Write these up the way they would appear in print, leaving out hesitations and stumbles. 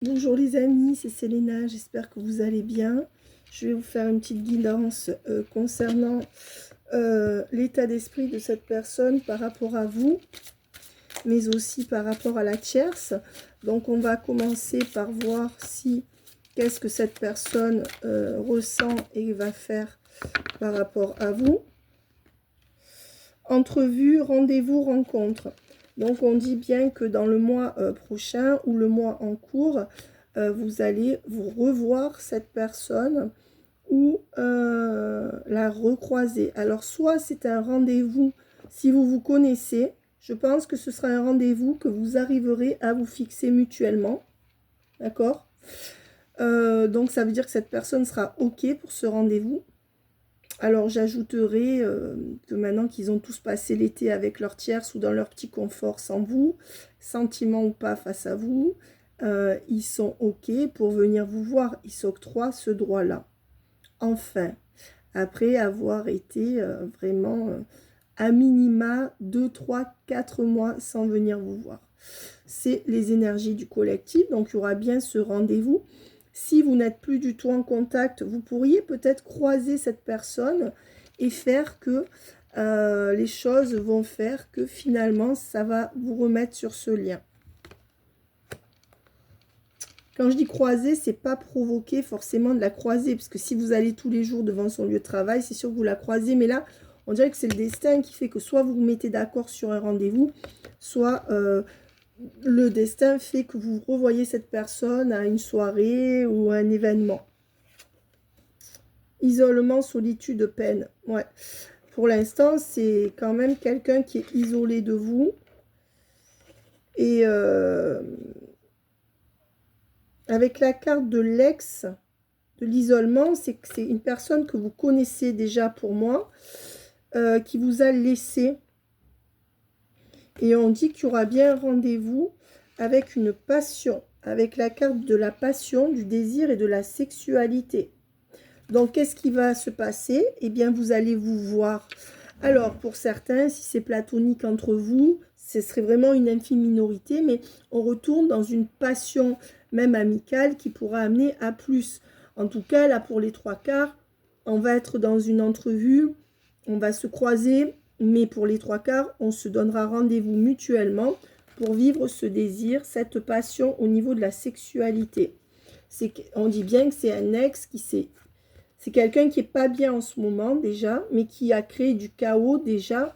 Bonjour les amis, c'est Selena, j'espère que vous allez bien. Je vais vous faire une petite guidance concernant l'état d'esprit de cette personne par rapport à vous, mais aussi par rapport à la tierce. Donc on va commencer par voir si qu'est-ce que cette personne ressent et va faire par rapport à vous. Entrevue, rendez-vous, rencontre. Donc on dit bien que dans le mois prochain ou le mois en cours, vous allez vous revoir cette personne ou la recroiser. Alors soit c'est un rendez-vous, si vous vous connaissez, je pense que ce sera un rendez-vous que vous arriverez à vous fixer mutuellement. D'accord? Donc ça veut dire que cette personne sera OK pour ce rendez-vous. Alors j'ajouterai que maintenant qu'ils ont tous passé l'été avec leur tierce ou dans leur petit confort sans vous, sentiment ou pas face à vous, ils sont OK pour venir vous voir. Ils s'octroient ce droit-là. Enfin, après avoir été vraiment à minima 2, 3, 4 mois sans venir vous voir. C'est les énergies du collectif, donc il y aura bien ce rendez-vous. Si vous n'êtes plus du tout en contact, vous pourriez peut-être croiser cette personne et faire que les choses vont faire que finalement, ça va vous remettre sur ce lien. Quand je dis croiser, c'est pas provoquer forcément de la croiser, parce que si vous allez tous les jours devant son lieu de travail, c'est sûr que vous la croisez, mais là, on dirait que c'est le destin qui fait que soit vous vous mettez d'accord sur un rendez-vous, soit le destin fait que vous revoyez cette personne à une soirée ou à un événement. Isolement, solitude, peine. Ouais. Pour l'instant, c'est quand même quelqu'un qui est isolé de vous. Et avec la carte de l'ex, de l'isolement, c'est que c'est une personne que vous connaissez déjà pour moi, qui vous a laissé. Et on dit qu'il y aura bien un rendez-vous avec une passion, avec la carte de la passion, du désir et de la sexualité. Donc, qu'est-ce qui va se passer? Eh bien, vous allez vous voir. Alors, pour certains, si c'est platonique entre vous, ce serait vraiment une infime minorité, mais on retourne dans une passion, même amicale, qui pourra amener à plus. En tout cas, là, pour les trois quarts, on va être dans une entrevue, on va se croiser, mais pour les trois quarts, on se donnera rendez-vous mutuellement pour vivre ce désir, cette passion au niveau de la sexualité. On dit bien que c'est un ex qui s'est... C'est quelqu'un qui n'est pas bien en ce moment déjà, mais qui a créé du chaos déjà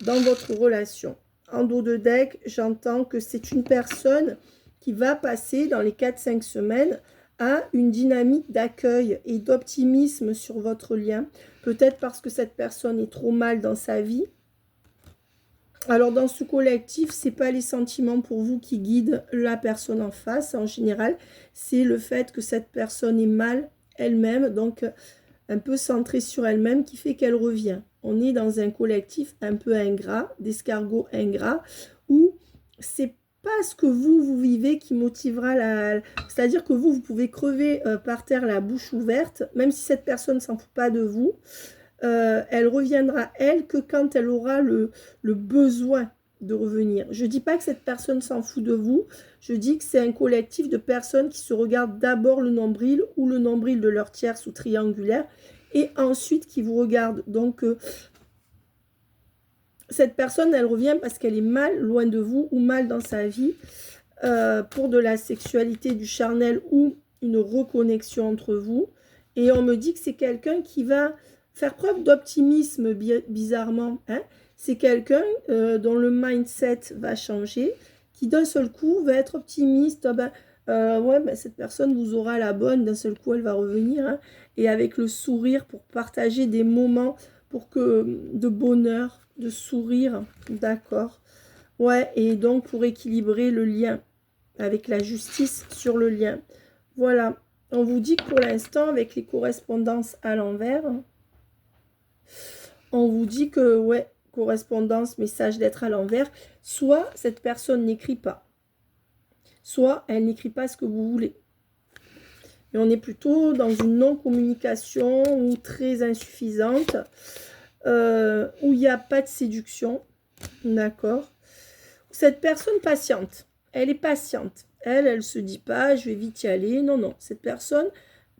dans votre relation. En dos de deck, j'entends que c'est une personne qui va passer dans les 4-5 semaines à une dynamique d'accueil et d'optimisme sur votre lien. Peut-être parce que cette personne est trop mal dans sa vie. Alors dans ce collectif, ce n'est pas les sentiments pour vous qui guident la personne en face en général. C'est le fait que cette personne est mal elle-même, donc un peu centrée sur elle-même, qui fait qu'elle revient. On est dans un collectif un peu ingrat, d'escargots ingrats, où c'est pas ce que vous vivez qui motivera la... C'est-à-dire que vous pouvez crever par terre la bouche ouverte, même si cette personne ne s'en fout pas de vous. Elle reviendra, elle, que quand elle aura le besoin de revenir. Je ne dis pas que cette personne s'en fout de vous, je dis que c'est un collectif de personnes qui se regardent d'abord le nombril ou le nombril de leur tierce ou triangulaire et ensuite qui vous regardent. Donc, cette personne, elle revient parce qu'elle est mal loin de vous ou mal dans sa vie pour de la sexualité, du charnel ou une reconnexion entre vous. Et on me dit que c'est quelqu'un qui va faire preuve d'optimisme bizarrement. Hein. C'est quelqu'un dont le mindset va changer, qui d'un seul coup va être optimiste. Ah ben, ouais, ben, cette personne vous aura la bonne, d'un seul coup elle va revenir. Hein, et avec le sourire pour partager des moments pour que, de bonheur, de sourire. D'accord. Ouais, et donc pour équilibrer le lien avec la justice sur le lien. Voilà. On vous dit que pour l'instant, avec les correspondances à l'envers, on vous dit que, ouais, correspondance, message d'être à l'envers, soit cette personne n'écrit pas, soit elle n'écrit pas ce que vous voulez. Et on est plutôt dans une non-communication ou très insuffisante, où il n'y a pas de séduction, d'accord. Cette personne patiente, elle est patiente. elle se dit pas, je vais vite y aller. Non, non, cette personne,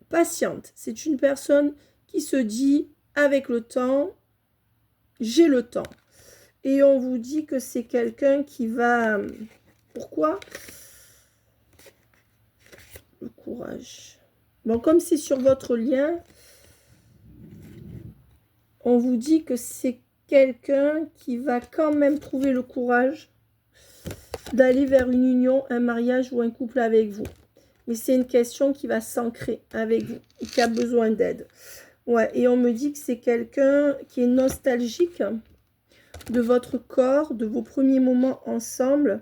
patiente. C'est une personne qui se dit, avec le temps, j'ai le temps. Et on vous dit que c'est quelqu'un qui va... Pourquoi? Le courage. Bon, comme c'est sur votre lien, on vous dit que c'est quelqu'un qui va quand même trouver le courage d'aller vers une union, un mariage ou un couple avec vous. Mais c'est une question qui va s'ancrer avec vous, qui a besoin d'aide. Ouais, et on me dit que c'est quelqu'un qui est nostalgique de votre corps, de vos premiers moments ensemble,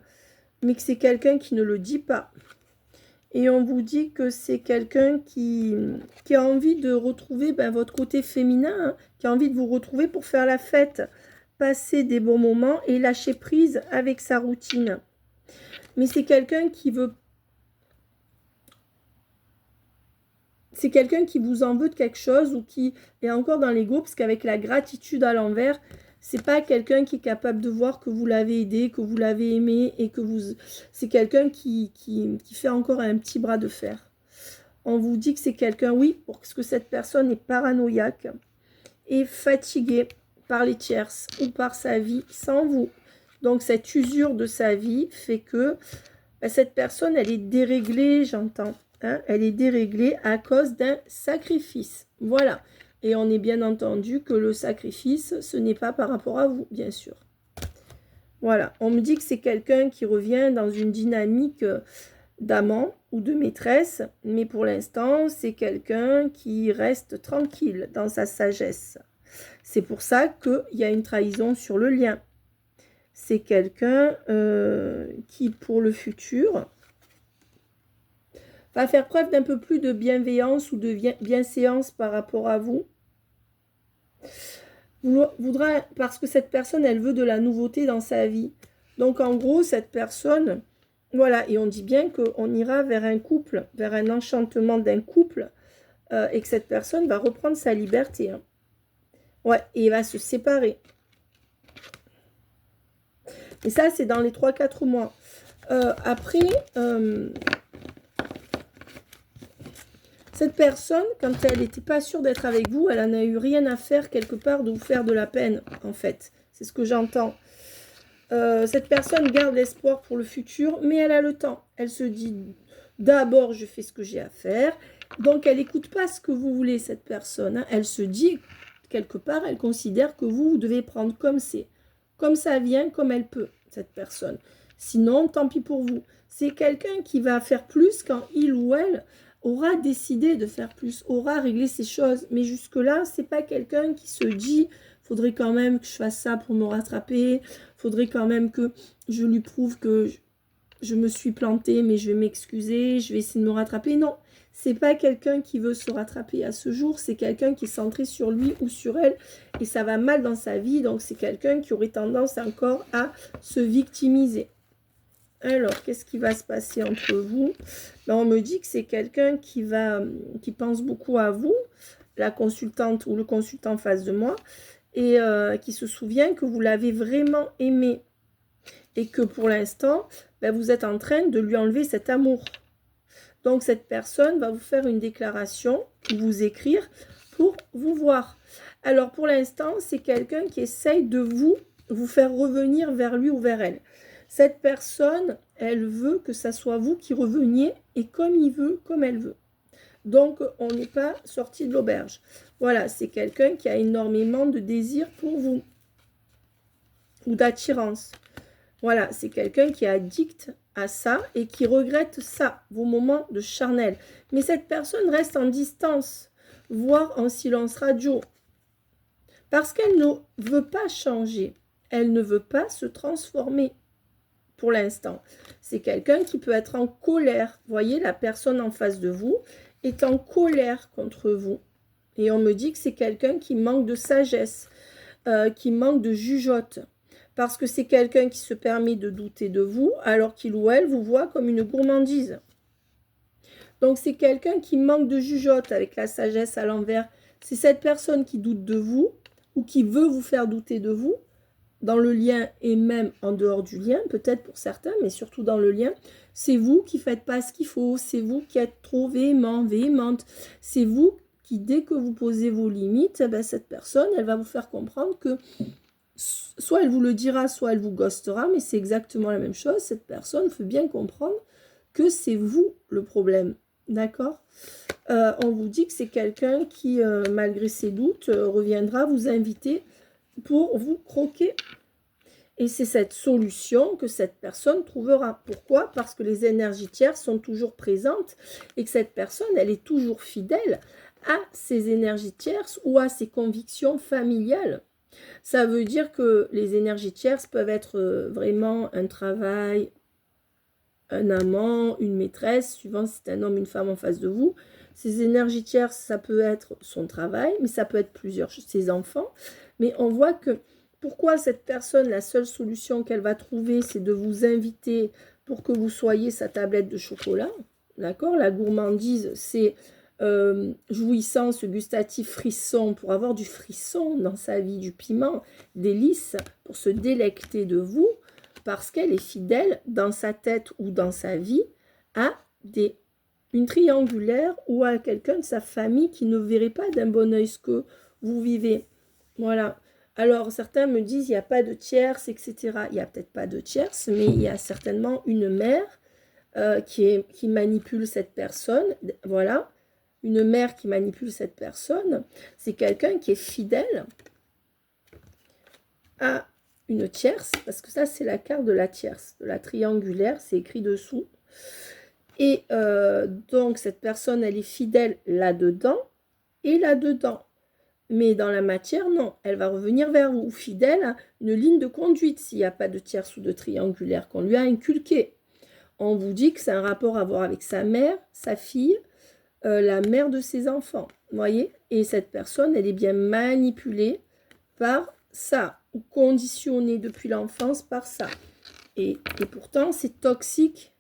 mais que c'est quelqu'un qui ne le dit pas. Et on vous dit que c'est quelqu'un qui a envie de retrouver votre côté féminin, hein, qui a envie de vous retrouver pour faire la fête, passer des bons moments et lâcher prise avec sa routine. Mais c'est quelqu'un qui veut... C'est quelqu'un qui vous en veut de quelque chose ou qui est encore dans l'ego, parce qu'avec la gratitude à l'envers, c'est pas quelqu'un qui est capable de voir que vous l'avez aidé, que vous l'avez aimé et que vous... C'est quelqu'un qui fait encore un petit bras de fer. On vous dit que c'est quelqu'un, oui, parce que cette personne est paranoïaque et fatiguée par les tierces ou par sa vie sans vous. Donc cette usure de sa vie fait que cette personne, elle est déréglée, j'entends. Hein, elle est déréglée à cause d'un sacrifice. Voilà. Et on est bien entendu que le sacrifice, ce n'est pas par rapport à vous, bien sûr. Voilà. On me dit que c'est quelqu'un qui revient dans une dynamique d'amant ou de maîtresse, mais pour l'instant, c'est quelqu'un qui reste tranquille dans sa sagesse. C'est pour ça qu'il y a une trahison sur le lien. C'est quelqu'un qui, pour le futur, va faire preuve d'un peu plus de bienveillance ou de bienséance par rapport à vous. Voudra, parce que cette personne, elle veut de la nouveauté dans sa vie. Donc, en gros, cette personne, voilà, et on dit bien qu'on ira vers un couple, vers un enchantement d'un couple, et que cette personne va reprendre sa liberté. Hein. Ouais, et va se séparer. Et ça, c'est dans les 3-4 mois. Après, cette personne, quand elle n'était pas sûre d'être avec vous, elle n'en a eu rien à faire quelque part de vous faire de la peine, en fait. C'est ce que j'entends. Cette personne garde l'espoir pour le futur, mais elle a le temps. Elle se dit, d'abord, je fais ce que j'ai à faire. Donc, elle n'écoute pas ce que vous voulez, cette personne. Hein. Elle se dit, quelque part, elle considère que vous devez prendre comme c'est. Comme ça vient, comme elle peut, cette personne. Sinon, tant pis pour vous. C'est quelqu'un qui va faire plus quand il ou elle aura décidé de faire plus, aura réglé ses choses. Mais jusque-là, c'est pas quelqu'un qui se dit, faudrait quand même que je fasse ça pour me rattraper, faudrait quand même que je lui prouve que je me suis plantée, mais je vais m'excuser, je vais essayer de me rattraper. Non, c'est pas quelqu'un qui veut se rattraper à ce jour, c'est quelqu'un qui est centré sur lui ou sur elle, et ça va mal dans sa vie, donc c'est quelqu'un qui aurait tendance encore à se victimiser. Alors, qu'est-ce qui va se passer entre vous? Ben, on me dit que c'est quelqu'un qui pense beaucoup à vous, la consultante ou le consultant en face de moi, et qui se souvient que vous l'avez vraiment aimé. Et que pour l'instant, ben, vous êtes en train de lui enlever cet amour. Donc, cette personne va vous faire une déclaration, vous écrire pour vous voir. Alors, pour l'instant, c'est quelqu'un qui essaye de vous faire revenir vers lui ou vers elle. Cette personne, elle veut que ça soit vous qui reveniez et comme il veut, comme elle veut. Donc, on n'est pas sorti de l'auberge. Voilà, c'est quelqu'un qui a énormément de désir pour vous ou d'attirance. Voilà, c'est quelqu'un qui est addict à ça et qui regrette ça, vos moments de charnel. Mais cette personne reste en distance, voire en silence radio. Parce qu'elle ne veut pas changer. Elle ne veut pas se transformer. Pour l'instant, c'est quelqu'un qui peut être en colère. Vous voyez, la personne en face de vous est en colère contre vous. Et on me dit que c'est quelqu'un qui manque de sagesse, qui manque de jugeote. Parce que c'est quelqu'un qui se permet de douter de vous, alors qu'il ou elle vous voit comme une gourmandise. Donc c'est quelqu'un qui manque de jugeote avec la sagesse à l'envers. C'est cette personne qui doute de vous, ou qui veut vous faire douter de vous, dans le lien et même en dehors du lien, peut-être pour certains, mais surtout dans le lien, c'est vous qui ne faites pas ce qu'il faut, c'est vous qui êtes trop véhément, véhémente, c'est vous qui, dès que vous posez vos limites, eh ben, cette personne, elle va vous faire comprendre que soit elle vous le dira, soit elle vous ghostera, mais c'est exactement la même chose. Cette personne fait bien comprendre que c'est vous le problème, d'accord? On vous dit que c'est quelqu'un qui, malgré ses doutes, reviendra vous inviter pour vous croquer. Et c'est cette solution que cette personne trouvera. Pourquoi? Parce que les énergies tierces sont toujours présentes et que cette personne, elle est toujours fidèle à ses énergies tierces ou à ses convictions familiales. Ça veut dire que les énergies tierces peuvent être vraiment un travail, un amant, une maîtresse, suivant si c'est un homme, une femme en face de vous. Ces énergies tierces, ça peut être son travail, mais ça peut être plusieurs, ses enfants. Mais on voit que pourquoi cette personne, la seule solution qu'elle va trouver, c'est de vous inviter pour que vous soyez sa tablette de chocolat. D'accord? La gourmandise, c'est jouissance gustative, frisson, pour avoir du frisson dans sa vie, du piment, délice, pour se délecter de vous, parce qu'elle est fidèle dans sa tête ou dans sa vie à une triangulaire ou à quelqu'un de sa famille qui ne verrait pas d'un bon oeil ce que vous vivez. Voilà. Alors, certains me disent, il n'y a pas de tierce, etc. Il n'y a peut-être pas de tierce, mais il y a certainement une mère qui manipule cette personne. Voilà. Une mère qui manipule cette personne. C'est quelqu'un qui est fidèle à une tierce, parce que ça, c'est la carte de la tierce, de la triangulaire, c'est écrit dessous. Et donc, cette personne, elle est fidèle là-dedans et là-dedans. Mais dans la matière, non. Elle va revenir vers vous, fidèle à une ligne de conduite, s'il n'y a pas de tierce ou de triangulaire qu'on lui a inculqué. On vous dit que c'est un rapport à voir avec sa mère, sa fille, la mère de ses enfants. Vous voyez? Et cette personne, elle est bien manipulée par ça, ou conditionnée depuis l'enfance par ça. Et pourtant, c'est toxique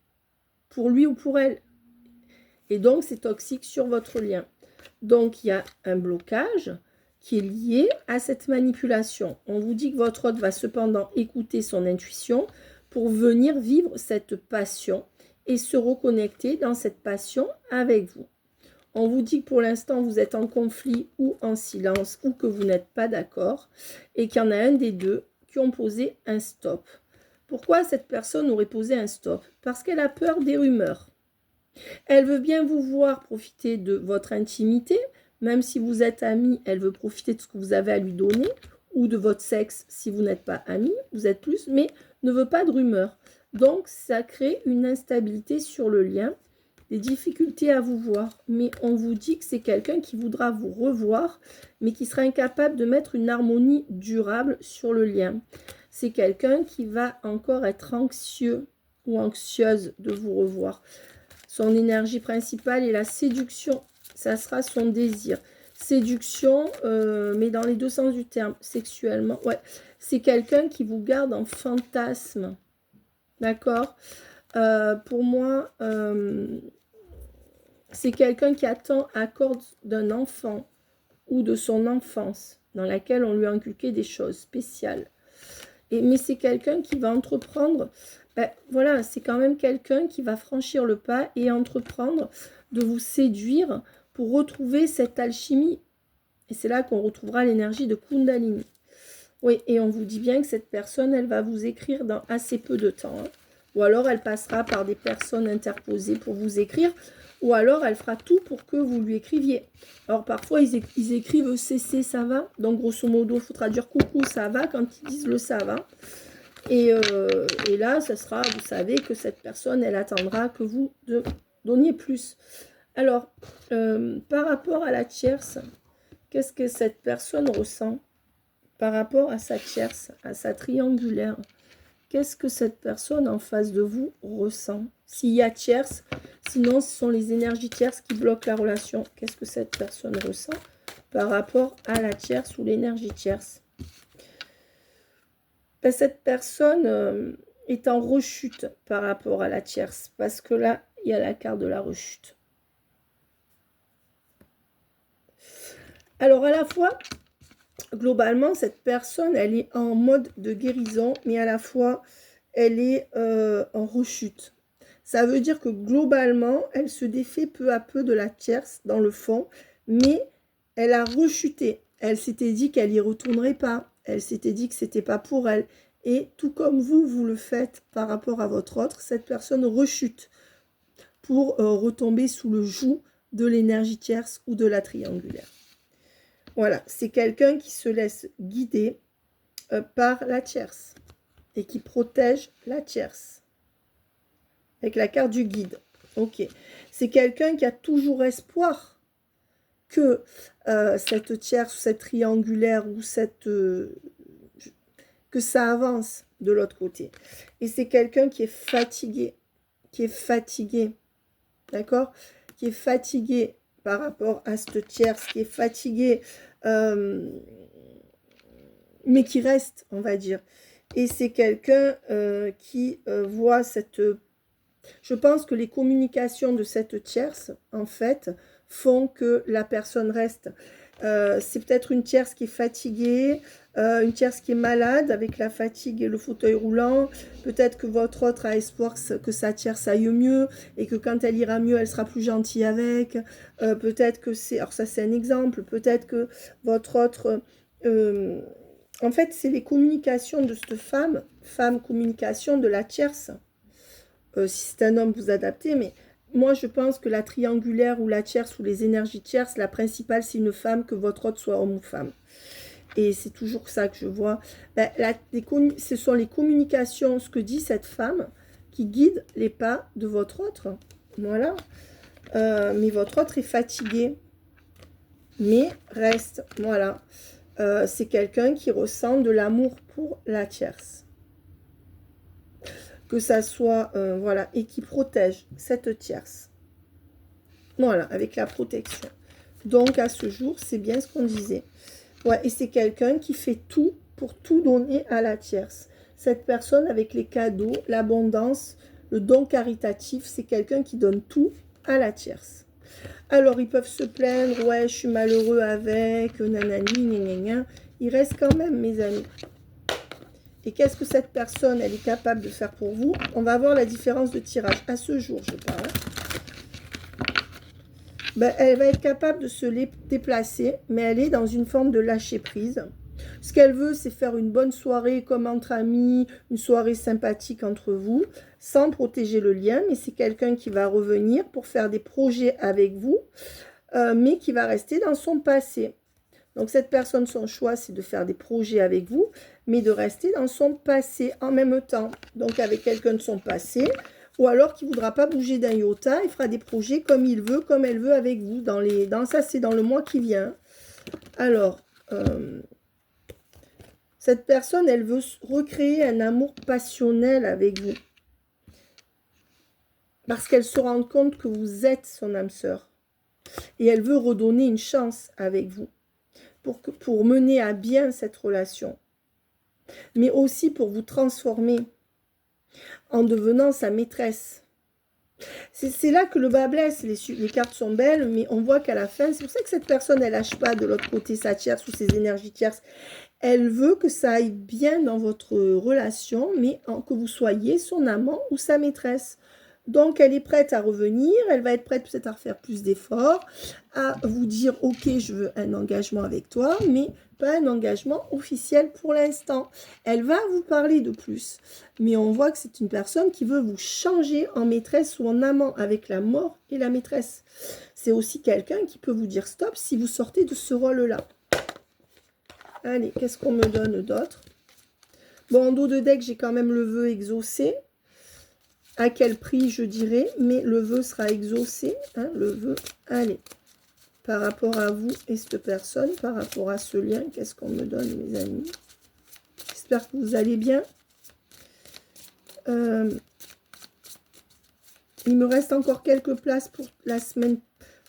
pour lui ou pour elle. Et donc, c'est toxique sur votre lien. Donc, il y a un blocage qui est lié à cette manipulation. On vous dit que votre hôte va cependant écouter son intuition pour venir vivre cette passion et se reconnecter dans cette passion avec vous. On vous dit que pour l'instant, vous êtes en conflit ou en silence ou que vous n'êtes pas d'accord et qu'il y en a un des deux qui ont posé un stop. Pourquoi cette personne aurait posé un stop? Parce qu'elle a peur des rumeurs. Elle veut bien vous voir profiter de votre intimité, même si vous êtes amis, elle veut profiter de ce que vous avez à lui donner, ou de votre sexe si vous n'êtes pas amis, vous êtes plus, mais ne veut pas de rumeurs. Donc, ça crée une instabilité sur le lien, des difficultés à vous voir. Mais on vous dit que c'est quelqu'un qui voudra vous revoir, mais qui sera incapable de mettre une harmonie durable sur le lien. C'est quelqu'un qui va encore être anxieux ou anxieuse de vous revoir. Son énergie principale est la séduction. Ça sera son désir. Séduction, mais dans les deux sens du terme. Sexuellement, ouais. C'est quelqu'un qui vous garde en fantasme. D'accord? Pour moi, c'est quelqu'un qui attend accord d'un enfant ou de son enfance, dans laquelle on lui a inculqué des choses spéciales. Mais c'est quelqu'un qui va entreprendre... voilà, c'est quand même quelqu'un qui va franchir le pas et entreprendre de vous séduire pour retrouver cette alchimie. Et c'est là qu'on retrouvera l'énergie de Kundalini. Oui, et on vous dit bien que cette personne, elle va vous écrire dans assez peu de temps. Hein. Ou alors, elle passera par des personnes interposées pour vous écrire. Ou alors, elle fera tout pour que vous lui écriviez. Alors, parfois, ils écrivent CC, ça va. Donc, grosso modo, il faudra dire coucou, ça va, quand ils disent le ça va. Et là, ce sera, vous savez que cette personne, elle attendra que vous donniez plus. Alors, par rapport à la tierce, qu'est-ce que cette personne ressent par rapport à sa tierce, à sa triangulaire? Qu'est-ce que cette personne en face de vous ressent? S'il y a tierce, sinon ce sont les énergies tierces qui bloquent la relation. Qu'est-ce que cette personne ressent par rapport à la tierce ou l'énergie tierce? Cette personne est en rechute par rapport à la tierce, parce que là, il y a la carte de la rechute. Alors, à la fois, globalement, cette personne, elle est en mode de guérison, mais à la fois, elle est en rechute. Ça veut dire que globalement, elle se défait peu à peu de la tierce dans le fond, mais elle a rechuté. Elle s'était dit qu'elle n'y retournerait pas. Elle s'était dit que c'était pas pour elle. Et tout comme vous, vous le faites par rapport à votre autre, cette personne rechute pour retomber sous le joug de l'énergie tierce ou de la triangulaire. Voilà, c'est quelqu'un qui se laisse guider par la tierce et qui protège la tierce avec la carte du guide. Ok, c'est quelqu'un qui a toujours espoir que cette tierce ou cette triangulaire ou que ça avance de l'autre côté. Et c'est quelqu'un qui est fatigué, d'accord, qui est fatigué par rapport à cette tierce, qui est fatigué, mais qui reste, on va dire. Et c'est quelqu'un qui voit cette... Je pense que les communications de cette tierce, en fait, font que la personne reste. C'est peut-être une tierce qui est fatiguée, une tierce qui est malade avec la fatigue et le fauteuil roulant. Peut-être que votre autre a espoir que sa tierce aille mieux et que quand elle ira mieux, elle sera plus gentille avec. Peut-être que c'est... Alors ça, c'est un exemple. Peut-être que votre autre... en fait, c'est les communications de cette femme communication de la tierce. Si c'est un homme, vous adaptez, mais moi, je pense que la triangulaire ou la tierce ou les énergies tierces, la principale, c'est une femme, que votre autre soit homme ou femme. Et c'est toujours ça que je vois. Ben, ce sont les communications, ce que dit cette femme, qui guide les pas de votre autre. Voilà. Mais votre autre est fatigué. Mais reste. Voilà. C'est quelqu'un qui ressent de l'amour pour la tierce. Que ça soit, voilà, et qui protège cette tierce. Voilà, avec la protection. Donc, à ce jour, c'est bien ce qu'on disait. Ouais, et c'est quelqu'un qui fait tout pour tout donner à la tierce. Cette personne, avec les cadeaux, l'abondance, le don caritatif, c'est quelqu'un qui donne tout à la tierce. Alors, ils peuvent se plaindre, ouais, je suis malheureux avec, nanani, gna. Il reste quand même, mes amis. Et qu'est-ce que cette personne, elle est capable de faire pour vous? On va voir la différence de tirage. À ce jour, je parle. Ben, elle va être capable de se déplacer, mais elle est dans une forme de lâcher-prise. Ce qu'elle veut, c'est faire une bonne soirée comme entre amis, une soirée sympathique entre vous, sans protéger le lien, mais c'est quelqu'un qui va revenir pour faire des projets avec vous, mais qui va rester dans son passé. Donc cette personne, son choix, c'est de faire des projets avec vous, mais de rester dans son passé en même temps. Donc avec quelqu'un de son passé, ou alors qui ne voudra pas bouger d'un iota, il fera des projets comme il veut, comme elle veut avec vous. Ça, c'est dans le mois qui vient. Alors, cette personne, elle veut recréer un amour passionnel avec vous. Parce qu'elle se rend compte que vous êtes son âme sœur. Et elle veut redonner une chance avec vous. Pour mener à bien cette relation. Mais aussi pour vous transformer en devenant sa maîtresse. C'est là que le bas blesse. Les cartes sont belles, mais on voit qu'à la fin, c'est pour ça que cette personne, elle lâche pas de l'autre côté sa tierce ou ses énergies tierces. Elle veut que ça aille bien dans votre relation, mais que vous soyez son amant ou sa maîtresse. Donc, elle est prête à revenir, elle va être prête peut-être à faire plus d'efforts, à vous dire, ok, je veux un engagement avec toi, mais pas un engagement officiel pour l'instant. Elle va vous parler de plus, mais on voit que c'est une personne qui veut vous changer en maîtresse ou en amant avec la mort et la maîtresse. C'est aussi quelqu'un qui peut vous dire stop si vous sortez de ce rôle-là. Allez, qu'est-ce qu'on me donne d'autre? Bon, en dos de deck, j'ai quand même le vœu exaucé. À quel prix, je dirais, mais le vœu sera exaucé. Hein, le vœu, allez. Par rapport à vous et cette personne, par rapport à ce lien, qu'est-ce qu'on me donne, mes amis? J'espère que vous allez bien. Il me reste encore quelques places pour la semaine.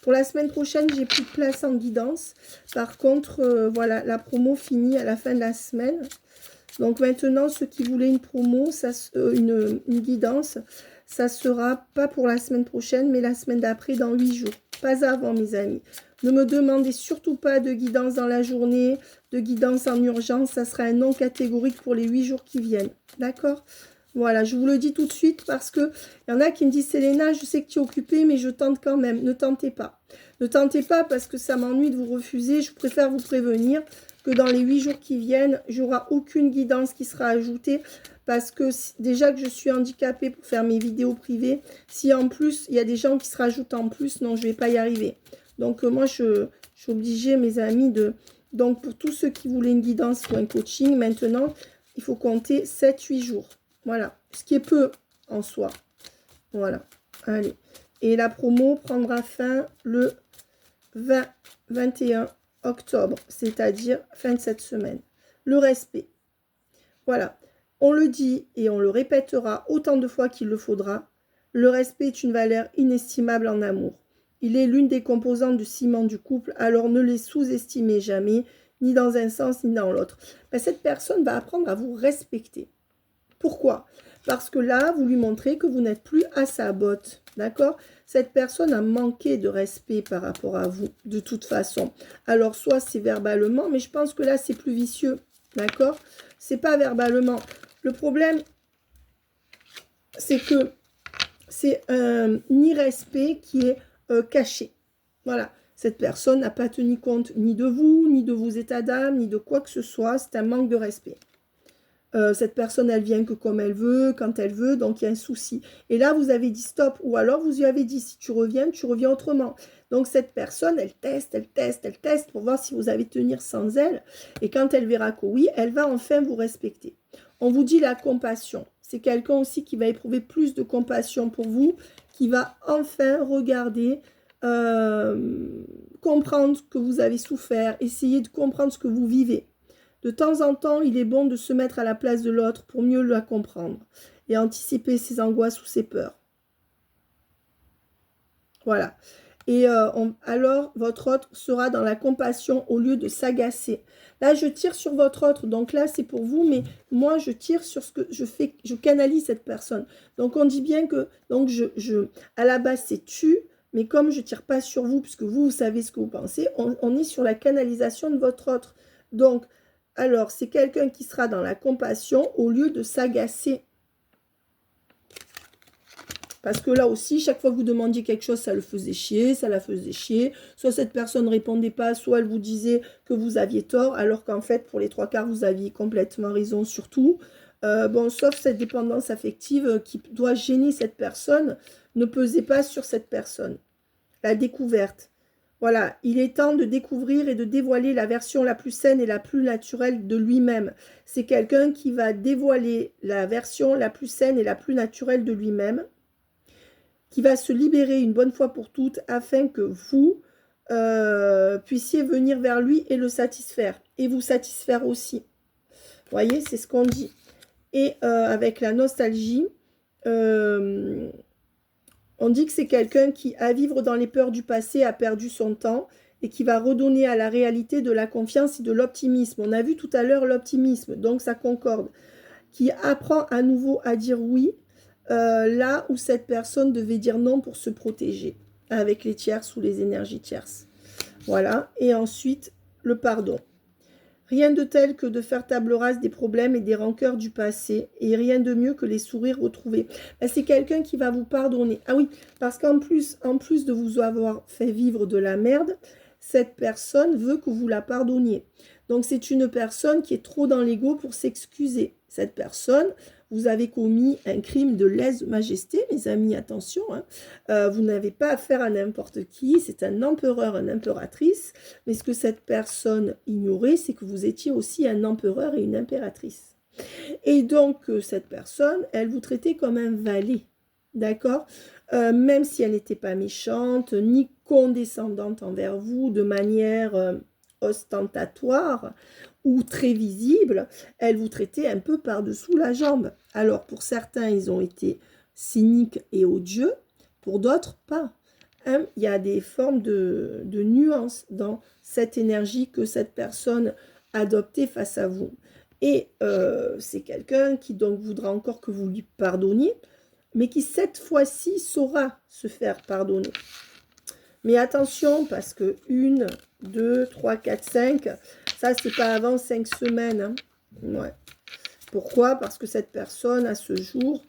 Pour la semaine prochaine, j'ai plus de place en guidance. Par contre, voilà, la promo finit à la fin de la semaine. Donc maintenant, ceux qui voulaient une promo, une guidance, ça sera pas pour la semaine prochaine, mais la semaine d'après, dans 8 jours. Pas avant, mes amis. Ne me demandez surtout pas de guidance dans la journée, de guidance en urgence. Ça sera un non catégorique pour les 8 jours qui viennent. D'accord? Voilà, je vous le dis tout de suite parce que il y en a qui me disent, Selena, je sais que tu es occupée, mais je tente quand même. Ne tentez pas. Ne tentez pas parce que ça m'ennuie de vous refuser. Je préfère vous prévenir que dans les 8 jours qui viennent, il n'y aura aucune guidance qui sera ajoutée parce que déjà que je suis handicapée pour faire mes vidéos privées, si en plus, il y a des gens qui se rajoutent en plus, non, je ne vais pas y arriver. Donc, moi, je suis obligée, mes amis, de... Donc, pour tous ceux qui voulaient une guidance ou un coaching, maintenant, il faut compter 7-8 jours. Voilà, ce qui est peu en soi. Voilà, allez. Et la promo prendra fin le 20-21 octobre, c'est-à-dire fin de cette semaine. Le respect. Voilà, on le dit et on le répétera autant de fois qu'il le faudra. Le respect est une valeur inestimable en amour. Il est l'une des composantes du ciment du couple, alors ne les sous-estimez jamais, ni dans un sens ni dans l'autre. Ben, cette personne va apprendre à vous respecter. Pourquoi? Parce que là, vous lui montrez que vous n'êtes plus à sa botte. D'accord? Cette personne a manqué de respect par rapport à vous, de toute façon. Alors, soit c'est verbalement, mais je pense que là, c'est plus vicieux. D'accord? C'est pas verbalement. Le problème, c'est que c'est un irrespect qui est caché. Voilà. Cette personne n'a pas tenu compte ni de vous, ni de vos états d'âme, ni de quoi que ce soit. C'est un manque de respect. Cette personne, elle vient que comme elle veut, quand elle veut, donc il y a un souci. Et là, vous avez dit stop, ou alors vous lui avez dit, si tu reviens autrement. Donc cette personne, elle teste pour voir si vous allez tenir sans elle. Et quand elle verra que oui, elle va enfin vous respecter. On vous dit la compassion. C'est quelqu'un aussi qui va éprouver plus de compassion pour vous, qui va enfin regarder, comprendre que vous avez souffert, essayer de comprendre ce que vous vivez. De temps en temps, il est bon de se mettre à la place de l'autre pour mieux la comprendre et anticiper ses angoisses ou ses peurs. Voilà. Et alors, votre autre sera dans la compassion au lieu de s'agacer. Là, je tire sur votre autre. Donc là, c'est pour vous, mais moi, je tire sur ce que je fais. Je canalise cette personne. Donc, on dit bien que... Donc, à la base, c'est tu. Mais comme je ne tire pas sur vous, puisque vous savez ce que vous pensez, on est sur la canalisation de votre autre. Donc, alors, c'est quelqu'un qui sera dans la compassion au lieu de s'agacer. Parce que là aussi, chaque fois que vous demandiez quelque chose, ça le faisait chier, ça la faisait chier. Soit cette personne ne répondait pas, soit elle vous disait que vous aviez tort, alors qu'en fait, pour les 3/4, vous aviez complètement raison sur tout. Bon, sauf cette dépendance affective qui doit gêner cette personne, ne pesez pas sur cette personne. La découverte. Voilà, il est temps de découvrir et de dévoiler la version la plus saine et la plus naturelle de lui-même. C'est quelqu'un qui va dévoiler la version la plus saine et la plus naturelle de lui-même, qui va se libérer une bonne fois pour toutes afin que vous puissiez venir vers lui et le satisfaire. Et vous satisfaire aussi. Vous voyez, c'est ce qu'on dit. Et avec la nostalgie, on dit que c'est quelqu'un qui, à vivre dans les peurs du passé, a perdu son temps et qui va redonner à la réalité de la confiance et de l'optimisme. On a vu tout à l'heure l'optimisme, donc ça concorde. Qui apprend à nouveau à dire oui, là où cette personne devait dire non pour se protéger, avec les tierces ou les énergies tierces. Voilà, et ensuite, le pardon. Rien de tel que de faire table rase des problèmes et des rancœurs du passé, et rien de mieux que les sourires retrouvés. Ben, c'est quelqu'un qui va vous pardonner. Ah oui, parce qu'en plus de vous avoir fait vivre de la merde, cette personne veut que vous la pardonniez. Donc c'est une personne qui est trop dans l'ego pour s'excuser. Cette personne, vous avez commis un crime de lèse-majesté, mes amis, attention. Hein. Vous n'avez pas affaire à n'importe qui, c'est un empereur, une impératrice. Mais ce que cette personne ignorait, c'est que vous étiez aussi un empereur et une impératrice. Et donc, cette personne, elle vous traitait comme un valet, d'accord? Même si elle n'était pas méchante, ni condescendante envers vous, de manière ostentatoire ou très visible, elle vous traitait un peu par-dessous la jambe. Alors, pour certains, ils ont été cyniques et odieux, pour d'autres, pas. Hein, il y a des formes de nuances dans cette énergie que cette personne adoptait face à vous. Et c'est quelqu'un qui donc voudra encore que vous lui pardonniez, mais qui cette fois-ci saura se faire pardonner. Mais attention, parce que 1, 2, 3, 4, 5, ça, c'est pas avant 5 semaines. Hein. Ouais. Pourquoi? Parce que cette personne, à ce jour,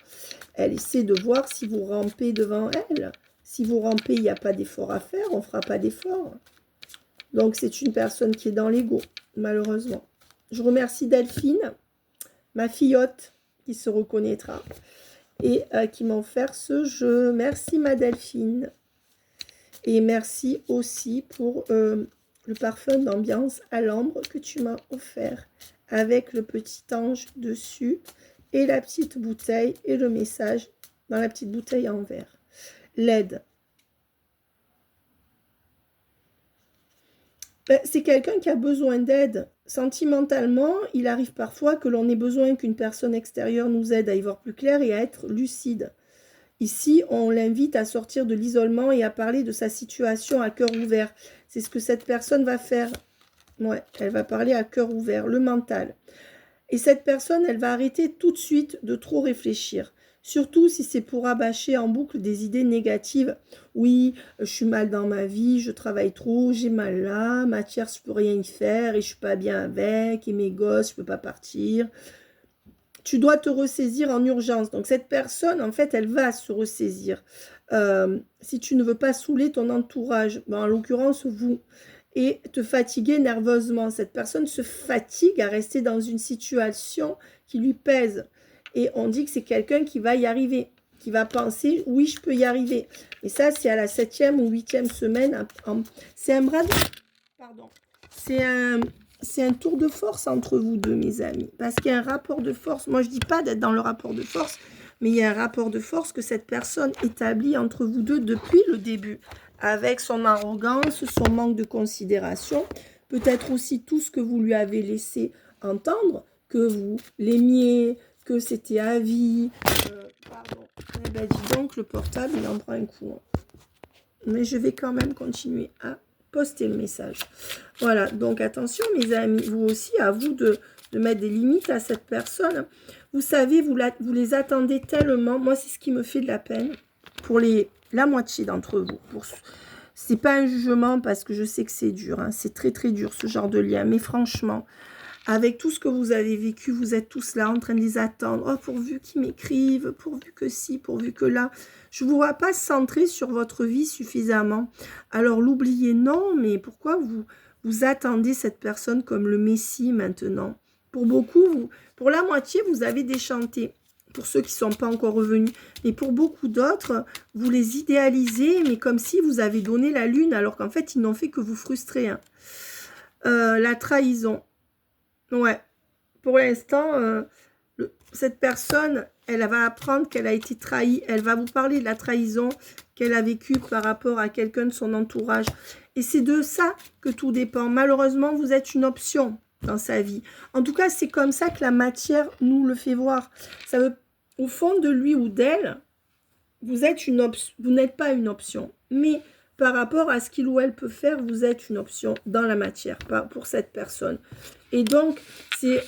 elle essaie de voir si vous rampez devant elle. Si vous rampez, il n'y a pas d'effort à faire, on ne fera pas d'effort. Donc, c'est une personne qui est dans l'ego, malheureusement. Je remercie Delphine, ma fillotte, qui se reconnaîtra et qui m'a offert ce jeu. Merci, ma Delphine. Et merci aussi pour le parfum d'ambiance à l'ambre que tu m'as offert avec le petit ange dessus et la petite bouteille et le message dans la petite bouteille en verre. L'aide. Ben, c'est quelqu'un qui a besoin d'aide. Sentimentalement, il arrive parfois que l'on ait besoin qu'une personne extérieure nous aide à y voir plus clair et à être lucide. Ici, on l'invite à sortir de l'isolement et à parler de sa situation à cœur ouvert. C'est ce que cette personne va faire. Ouais, elle va parler à cœur ouvert, le mental. Et cette personne, elle va arrêter tout de suite de trop réfléchir. Surtout si c'est pour rabâcher en boucle des idées négatives. Oui, je suis mal dans ma vie, je travaille trop, j'ai mal là, ma tierce, je peux rien y faire et je suis pas bien avec, et mes gosses, je peux pas partir. Tu dois te ressaisir en urgence. Donc cette personne, en fait, elle va se ressaisir. Si tu ne veux pas saouler ton entourage, ben, en l'occurrence vous, et te fatiguer nerveusement. Cette personne se fatigue à rester dans une situation qui lui pèse. Et on dit que c'est quelqu'un qui va y arriver, qui va penser, oui, je peux y arriver. Et ça, c'est à la 7e ou 8e semaine. C'est un bras de... Pardon. C'est un tour de force entre vous deux, mes amis. Parce qu'il y a un rapport de force. Moi, je ne dis pas d'être dans le rapport de force, mais il y a un rapport de force que cette personne établit entre vous deux depuis le début. Avec son arrogance, son manque de considération, peut-être aussi tout ce que vous lui avez laissé entendre, que vous l'aimiez, que c'était à vie. Pardon. Eh ben, dis donc, le portable, il en prend un coup. Hein. Mais je vais quand même continuer à poster le message. Voilà, donc attention mes amis, vous aussi, à vous de mettre des limites à cette personne. Vous savez, vous les attendez tellement. Moi, c'est ce qui me fait de la peine pour la moitié d'entre vous. C'est pas un jugement parce que je sais que c'est dur. Hein. C'est très très dur ce genre de lien. Mais franchement, avec tout ce que vous avez vécu, vous êtes tous là en train de les attendre. Oh, pourvu qu'ils m'écrivent, pourvu que ci, pourvu que là. Je ne vous vois pas centré sur votre vie suffisamment. Alors l'oubliez, non, mais pourquoi vous attendez cette personne comme le Messie maintenant? Pour beaucoup, pour la moitié, vous avez déchanté. Pour ceux qui ne sont pas encore revenus. Mais pour beaucoup d'autres, vous les idéalisez, mais comme si vous avez donné la lune, alors qu'en fait, ils n'ont fait que vous frustrer. Hein. La trahison. Ouais. Pour l'instant, cette personne, elle va apprendre qu'elle a été trahie. Elle va vous parler de la trahison qu'elle a vécue par rapport à quelqu'un de son entourage. Et c'est de ça que tout dépend. Malheureusement, vous êtes une option dans sa vie. En tout cas, c'est comme ça que la matière nous le fait voir. Ça veut, au fond de lui ou d'elle, vous n'êtes pas une option. Mais par rapport à ce qu'il ou elle peut faire, vous êtes une option dans la matière, pour cette personne. Et donc, c'est...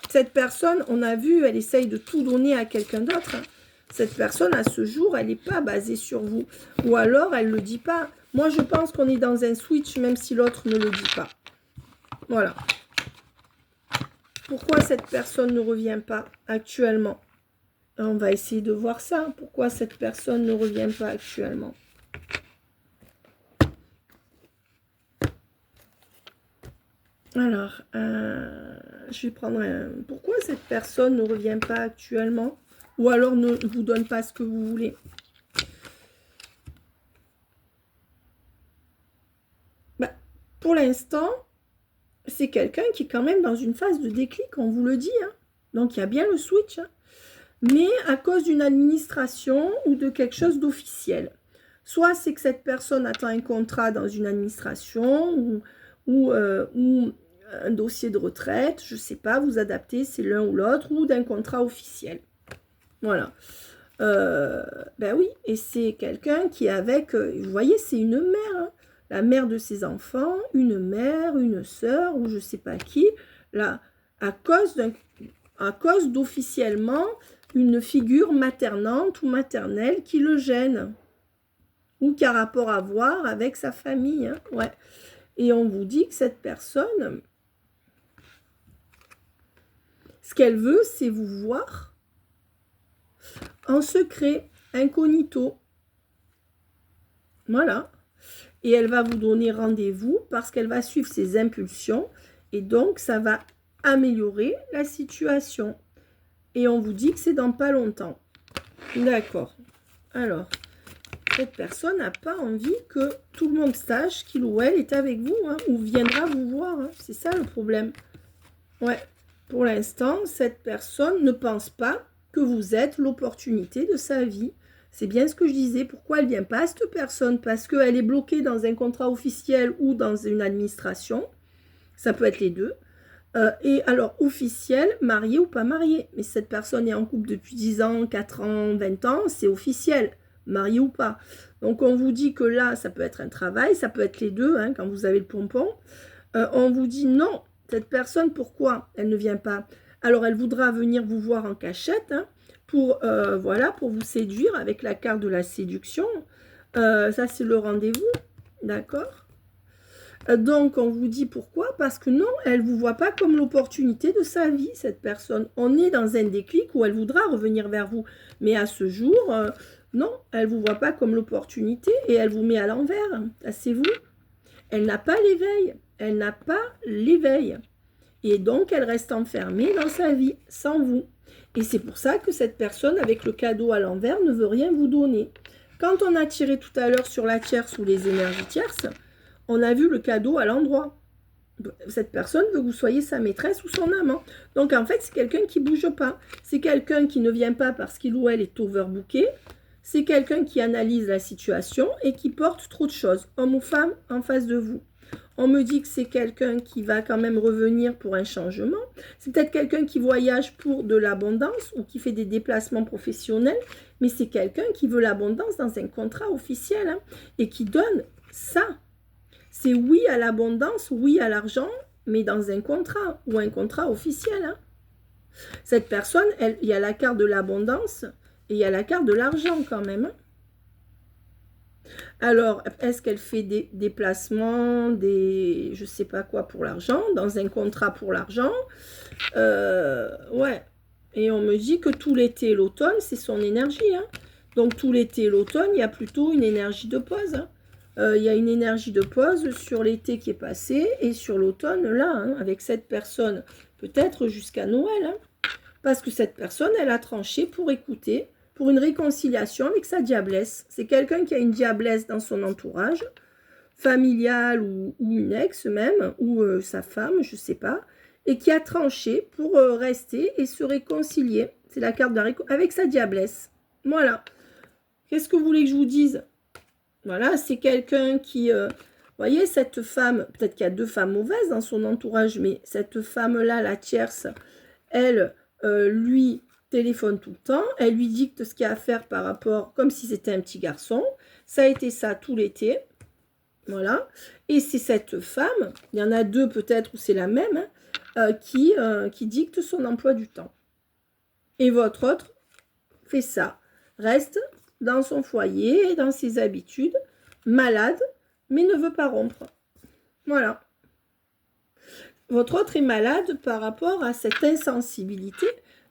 Cette personne, on a vu, elle essaye de tout donner à quelqu'un d'autre. Hein. Cette personne, à ce jour, elle n'est pas basée sur vous. Ou alors, elle ne le dit pas. Moi, je pense qu'on est dans un switch, même si l'autre ne le dit pas. Voilà. Pourquoi cette personne ne revient pas actuellement? On va essayer de voir ça. Pourquoi cette personne ne revient pas actuellement? Alors, je vais prendre un... Pourquoi cette personne ne revient pas actuellement? Ou alors ne vous donne pas ce que vous voulez? Bah, pour l'instant, c'est quelqu'un qui est quand même dans une phase de déclic, on vous le dit. Hein. Donc, il y a bien le switch. Hein. Mais à cause d'une administration ou de quelque chose d'officiel. Soit c'est que cette personne attend un contrat dans une administration ou un dossier de retraite, je ne sais pas, vous adaptez, c'est l'un ou l'autre, ou d'un contrat officiel. Voilà. Ben oui, et c'est quelqu'un qui est avec, vous voyez, c'est une mère, hein, la mère de ses enfants, une mère, une sœur, ou je ne sais pas qui, là, à cause d'officiellement une figure maternante ou maternelle qui le gêne. ou qui a rapport à voir avec sa famille. Hein, ouais. Et on vous dit que cette personne, ce qu'elle veut, c'est vous voir en secret, incognito. Voilà. Et elle va vous donner rendez-vous parce qu'elle va suivre ses impulsions. Et donc, ça va améliorer la situation. Et on vous dit que c'est dans pas longtemps. D'accord. Alors, cette personne n'a pas envie que tout le monde sache qu'il ou elle est avec vous, hein, ou viendra vous voir. Hein. C'est ça le problème. Ouais. Pour l'instant, cette personne ne pense pas que vous êtes l'opportunité de sa vie. C'est bien ce que je disais. Pourquoi elle ne vient pas, cette personne? Parce qu'elle est bloquée dans un contrat officiel ou dans une administration. Ça peut être les deux. Et alors, officiel, marié ou pas marié. Mais cette personne est en couple depuis 10 ans, 4 ans, 20 ans, c'est officiel, marié ou pas. Donc, on vous dit que là, ça peut être un travail, ça peut être les deux, hein, quand vous avez le pompon. On vous dit non, cette personne, pourquoi elle ne vient pas? Alors, elle voudra venir vous voir en cachette, hein, voilà, pour vous séduire avec la carte de la séduction. Ça, c'est le rendez-vous, d'accord? Donc, on vous dit pourquoi? Parce que non, elle ne vous voit pas comme l'opportunité de sa vie, cette personne. On est dans un déclic où elle voudra revenir vers vous. Mais à ce jour, non, elle ne vous voit pas comme l'opportunité et elle vous met à l'envers. Asseyez-vous. Elle n'a pas l'éveil. Elle n'a pas l'éveil. Et donc, elle reste enfermée dans sa vie, sans vous. Et c'est pour ça que cette personne, avec le cadeau à l'envers, ne veut rien vous donner. Quand on a tiré tout à l'heure sur la tierce ou les énergies tierces, on a vu le cadeau à l'endroit. Cette personne veut que vous soyez sa maîtresse ou son amant. Donc, en fait, c'est quelqu'un qui ne bouge pas. C'est quelqu'un qui ne vient pas parce qu'il ou elle est overbooké. C'est quelqu'un qui analyse la situation et qui porte trop de choses, homme ou femme, en face de vous. On me dit que c'est quelqu'un qui va quand même revenir pour un changement. C'est peut-être quelqu'un qui voyage pour de l'abondance ou qui fait des déplacements professionnels. Mais c'est quelqu'un qui veut l'abondance dans un contrat officiel, hein, et qui donne ça. C'est oui à l'abondance, oui à l'argent, mais dans un contrat ou un contrat officiel. Hein. Cette personne, il y a la carte de l'abondance et il y a la carte de l'argent quand même. Hein. Alors, est-ce qu'elle fait des déplacements, je ne sais pas quoi pour l'argent, dans un contrat pour l'argent? Ouais. Et on me dit que tout l'été et l'automne, c'est son énergie. Hein. Donc, tout l'été et l'automne, il y a plutôt une énergie de pause. Hein. Il y a une énergie de pause sur l'été qui est passé et sur l'automne, là, hein, avec cette personne, peut-être jusqu'à Noël. Hein, parce que cette personne, elle a tranché pour écouter, pour une réconciliation avec sa diablesse. C'est quelqu'un qui a une diablesse dans son entourage, familial ou une ex même, ou sa femme, je ne sais pas, et qui a tranché pour rester et se réconcilier. C'est la carte de la avec sa diablesse. Voilà. Qu'est-ce que vous voulez que je vous dise? Voilà, c'est quelqu'un qui, voyez, cette femme, peut-être qu'il y a deux femmes mauvaises dans son entourage, mais cette femme-là, la tierce, elle, lui téléphone tout le temps, elle lui dicte ce qu'il y a à faire par rapport, comme si c'était un petit garçon. Ça a été ça tout l'été, voilà. Et c'est cette femme, il y en a deux peut-être où c'est la même, hein, qui dicte son emploi du temps. Et votre autre fait ça, reste dans son foyer, dans ses habitudes, malade, mais ne veut pas rompre. Voilà. Votre autre est malade par rapport à cette insensibilité.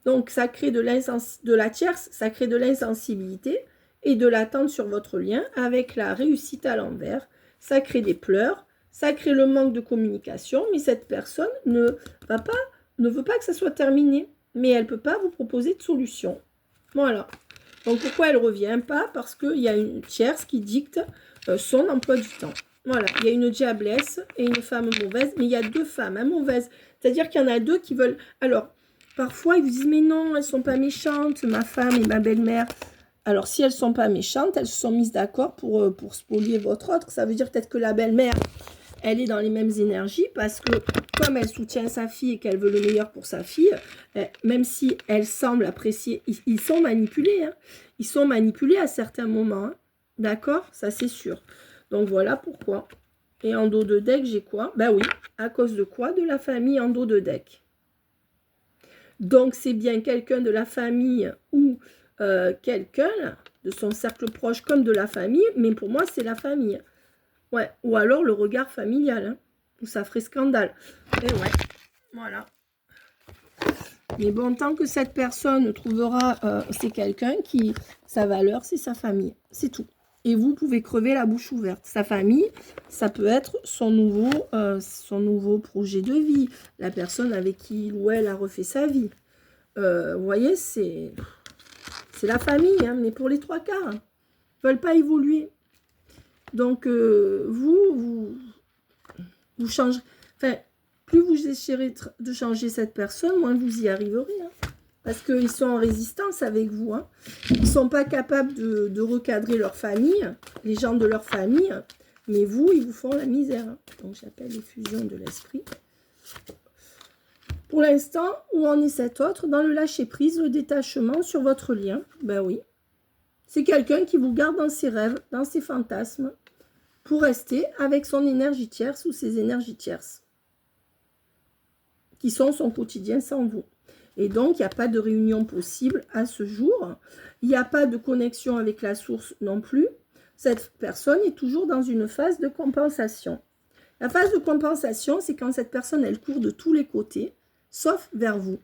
Donc, ça crée de la tierce, ça crée de l'insensibilité et de l'attente sur votre lien avec la réussite à l'envers. Ça crée des pleurs, ça crée le manque de communication, mais cette personne ne veut pas que ça soit terminé. Mais elle ne peut pas vous proposer de solution. Voilà. Donc, pourquoi elle ne revient pas? Parce qu'il y a une tierce qui dicte son emploi du temps. Voilà, il y a une diablesse et une femme mauvaise, mais il y a deux femmes mauvaises. C'est-à-dire qu'il y en a deux qui veulent... Alors, parfois, ils vous disent, mais non, elles ne sont pas méchantes, ma femme et ma belle-mère. Alors, si elles ne sont pas méchantes, elles se sont mises d'accord pour spolier votre autre. Ça veut dire peut-être que la belle-mère, elle est dans les mêmes énergies parce que comme elle soutient sa fille et qu'elle veut le meilleur pour sa fille, même si elle semble apprécier, ils sont manipulés. Hein. Ils sont manipulés à certains moments. Hein. D'accord? Ça, c'est sûr. Donc, voilà pourquoi. Et en dos de deck, j'ai quoi? Ben oui, à cause de quoi? De la famille en dos de deck. Donc, c'est bien quelqu'un de la famille ou quelqu'un de son cercle proche comme de la famille, mais pour moi, c'est la famille. Ouais, ou alors le regard familial, hein, où ça ferait scandale. Et ouais, voilà. Mais bon, tant que cette personne trouvera, c'est quelqu'un qui, sa valeur, c'est sa famille. C'est tout. Et vous pouvez crever la bouche ouverte. Sa famille, ça peut être son nouveau projet de vie. La personne avec qui il ou elle a refait sa vie. Vous voyez, c'est la famille, hein, mais pour les 3 quarts. Ils ne veulent pas évoluer. Donc, vous changez. Enfin, plus vous essayerez de changer cette personne, moins vous y arriverez. Hein, parce qu'ils sont en résistance avec vous. Hein. Ils ne sont pas capables de recadrer leur famille, les gens de leur famille. Mais vous, ils vous font la misère. Hein. Donc, j'appelle les fusions de l'esprit. Pour l'instant, où en est cet autre? Dans le lâcher-prise, le détachement sur votre lien. Ben oui. C'est quelqu'un qui vous garde dans ses rêves, dans ses fantasmes, pour rester avec son énergie tierce ou ses énergies tierces, qui sont son quotidien sans vous. Et donc, il n'y a pas de réunion possible à ce jour. Il n'y a pas de connexion avec la source non plus. Cette personne est toujours dans une phase de compensation. La phase de compensation, c'est quand cette personne, elle court de tous les côtés, sauf vers vous.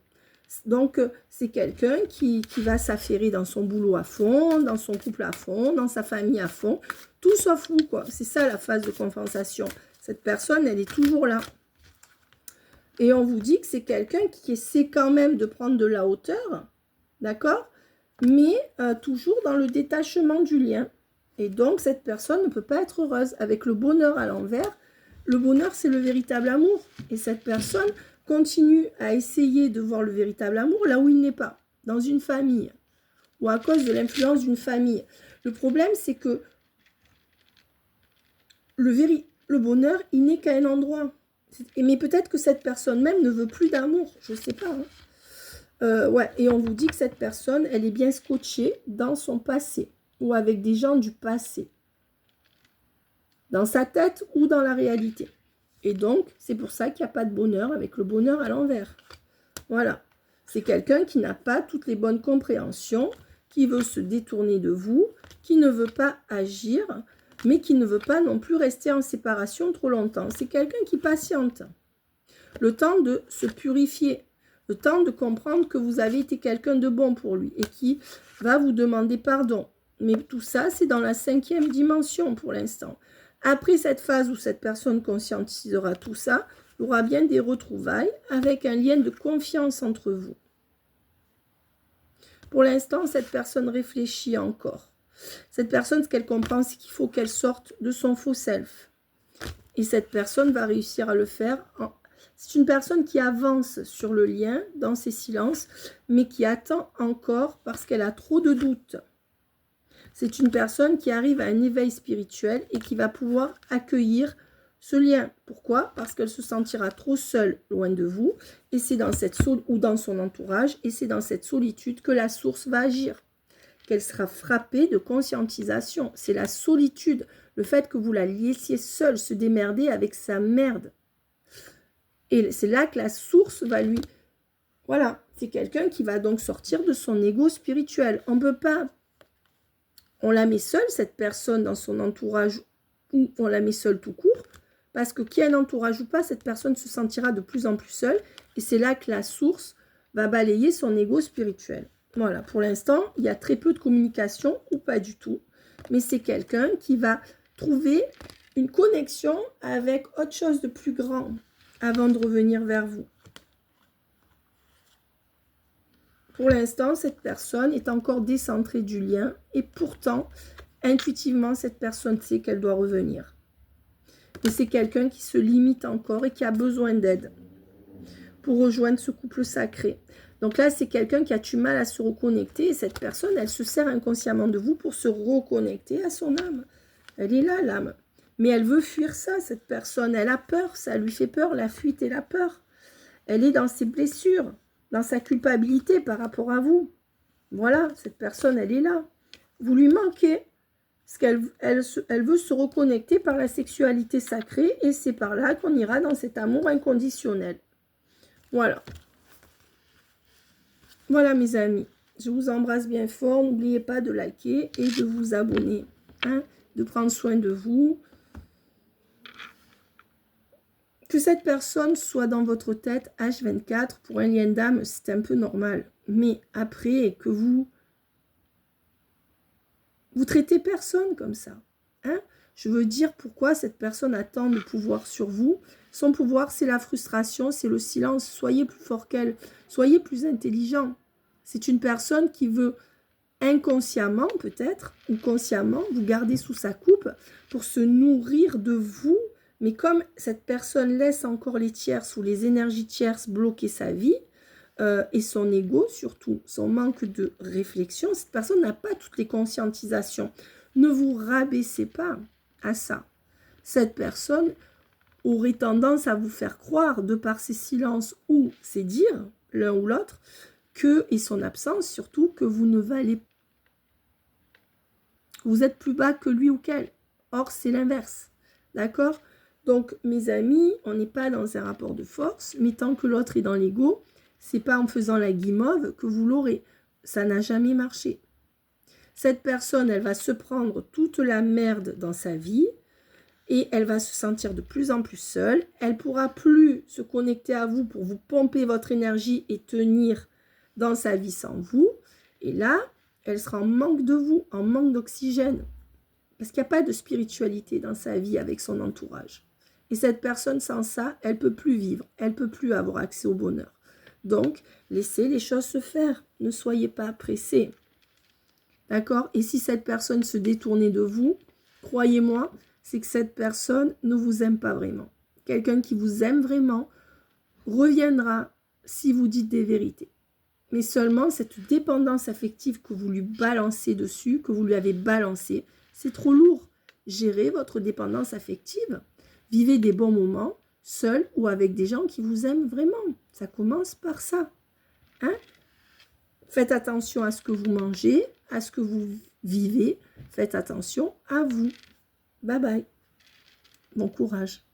Donc, c'est quelqu'un qui va s'affairer dans son boulot à fond, dans son couple à fond, dans sa famille à fond, tout sauf vous, quoi. C'est ça la phase de compensation. Cette personne, elle est toujours là. Et on vous dit que c'est quelqu'un qui essaie quand même de prendre de la hauteur, d'accord? Mais toujours dans le détachement du lien. Et donc, cette personne ne peut pas être heureuse. Avec le bonheur à l'envers, le bonheur, c'est le véritable amour. Et cette personne continue à essayer de voir le véritable amour là où il n'est pas, dans une famille, ou à cause de l'influence d'une famille. Le problème, c'est que le bonheur, il n'est qu'à un endroit. Mais peut-être que cette personne même ne veut plus d'amour, je ne sais pas. Hein. Ouais, et on vous dit que cette personne, elle est bien scotchée dans son passé, ou avec des gens du passé, dans sa tête ou dans la réalité. Et donc, c'est pour ça qu'il n'y a pas de bonheur avec le bonheur à l'envers. Voilà. C'est quelqu'un qui n'a pas toutes les bonnes compréhensions, qui veut se détourner de vous, qui ne veut pas agir, mais qui ne veut pas non plus rester en séparation trop longtemps. C'est quelqu'un qui patiente. Le temps de se purifier, le temps de comprendre que vous avez été quelqu'un de bon pour lui et qui va vous demander pardon. Mais tout ça, c'est dans la 5e dimension pour l'instant. Après cette phase où cette personne conscientisera tout ça, il y aura bien des retrouvailles avec un lien de confiance entre vous. Pour l'instant, cette personne réfléchit encore. Cette personne, ce qu'elle comprend, c'est qu'il faut qu'elle sorte de son faux self. Et cette personne va réussir à le faire. C'est une personne qui avance sur le lien, dans ses silences, mais qui attend encore parce qu'elle a trop de doutes. C'est une personne qui arrive à un éveil spirituel et qui va pouvoir accueillir ce lien. Pourquoi? Parce qu'elle se sentira trop seule loin de vous et c'est dans cette ou dans son entourage et c'est dans cette solitude que la source va agir. Qu'elle sera frappée de conscientisation. C'est la solitude, le fait que vous la laissiez seule se démerder avec sa merde. Et c'est là que la source va lui... Voilà, c'est quelqu'un qui va donc sortir de son ego spirituel. On ne peut pas... On la met seule, cette personne, dans son entourage, ou on la met seule tout court, parce que qu'il y ait un entourage ou pas, cette personne se sentira de plus en plus seule, et c'est là que la source va balayer son ego spirituel. Voilà, pour l'instant, il y a très peu de communication, ou pas du tout, mais c'est quelqu'un qui va trouver une connexion avec autre chose de plus grand, avant de revenir vers vous. Pour l'instant, cette personne est encore décentrée du lien et pourtant, intuitivement, cette personne sait qu'elle doit revenir. Mais c'est quelqu'un qui se limite encore et qui a besoin d'aide pour rejoindre ce couple sacré. Donc là, c'est quelqu'un qui a du mal à se reconnecter et cette personne, elle se sert inconsciemment de vous pour se reconnecter à son âme. Elle est là, l'âme. Mais elle veut fuir ça, cette personne. Elle a peur, ça lui fait peur, la fuite et la peur. Elle est dans ses blessures, dans sa culpabilité par rapport à vous. Voilà, cette personne, elle est là. Vous lui manquez. Parce qu'elle veut se reconnecter par la sexualité sacrée et c'est par là qu'on ira dans cet amour inconditionnel. Voilà. Voilà, mes amis. Je vous embrasse bien fort. N'oubliez pas de liker et de vous abonner. Hein, de prendre soin de vous. Que cette personne soit dans votre tête H24 pour un lien d'âme, c'est un peu normal. Mais après, que vous traitez personne comme ça. Hein? Je veux dire pourquoi cette personne a tant de pouvoir sur vous. Son pouvoir, c'est la frustration, c'est le silence. Soyez plus fort qu'elle. Soyez plus intelligent. C'est une personne qui veut inconsciemment peut-être, ou consciemment, vous garder sous sa coupe pour se nourrir de vous. Mais comme cette personne laisse encore les tierces ou les énergies tierces bloquer sa vie, et son ego surtout, son manque de réflexion, cette personne n'a pas toutes les conscientisations. Ne vous rabaissez pas à ça. Cette personne aurait tendance à vous faire croire, de par ses silences ou ses dires, l'un ou l'autre, et son absence surtout, que vous ne valez pas. Vous êtes plus bas que lui ou qu'elle. Or, c'est l'inverse. D'accord? Donc, mes amis, on n'est pas dans un rapport de force, mais tant que l'autre est dans l'ego, c'est pas en faisant la guimauve que vous l'aurez. Ça n'a jamais marché. Cette personne, elle va se prendre toute la merde dans sa vie et elle va se sentir de plus en plus seule. Elle ne pourra plus se connecter à vous pour vous pomper votre énergie et tenir dans sa vie sans vous. Et là, elle sera en manque de vous, en manque d'oxygène. Parce qu'il n'y a pas de spiritualité dans sa vie avec son entourage. Et cette personne, sans ça, elle ne peut plus vivre. Elle ne peut plus avoir accès au bonheur. Donc, laissez les choses se faire. Ne soyez pas pressés. D'accord? Et si cette personne se détournait de vous, croyez-moi, c'est que cette personne ne vous aime pas vraiment. Quelqu'un qui vous aime vraiment reviendra si vous dites des vérités. Mais seulement cette dépendance affective que vous lui balancez dessus, que vous lui avez balancé, c'est trop lourd. Gérez votre dépendance affective. Vivez des bons moments, seul ou avec des gens qui vous aiment vraiment. Ça commence par ça. Hein? Faites attention à ce que vous mangez, à ce que vous vivez. Faites attention à vous. Bye bye. Bon courage.